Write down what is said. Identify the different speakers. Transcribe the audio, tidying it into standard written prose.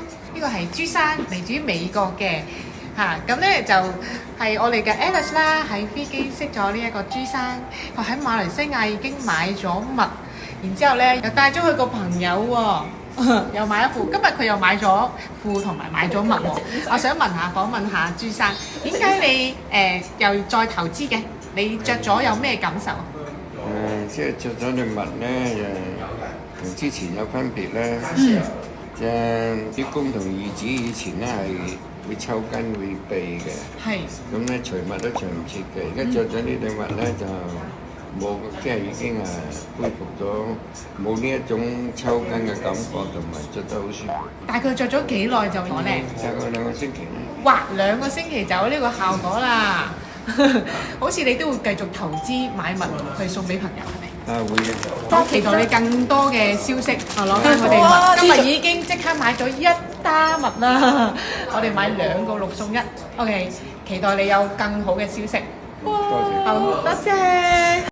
Speaker 1: 呢個係朱生，嚟自於美國嘅嚇，咁咧就係我哋嘅 Alice 啦，喺飛機識咗呢一個朱生，佢喺馬來西亞已經買咗襪，然之後咧又帶咗佢個朋友喎，又買一褲，今日佢又買咗褲同埋買咗襪喎。我想訪問下朱生，點解你又再投資嘅？你着咗有咩感受？
Speaker 2: 即係着咗對襪咧，同之前有分別咧。即係啲公同義子以前咧係會抽筋會痹嘅，
Speaker 1: 係。
Speaker 2: 咁咧除襪都除唔切嘅。而家着咗呢對襪咧就冇，即係已經恢復咗冇呢一種抽筋嘅感覺，同埋着得好舒服。
Speaker 1: 大概着咗幾耐就攞咧？
Speaker 2: 大概2個星期咧。
Speaker 1: 哇，2個星期就有呢個效果啦！好似你都會繼續投資買襪去送俾朋友係咪？
Speaker 2: 會嘅。
Speaker 1: 多期待你更多嘅消息，攞緊我哋襪。今日已經即刻買咗1打襪啦！我哋買2個6送1。OK，期待你有更好嘅消息。
Speaker 2: 多謝。
Speaker 1: 好，多謝。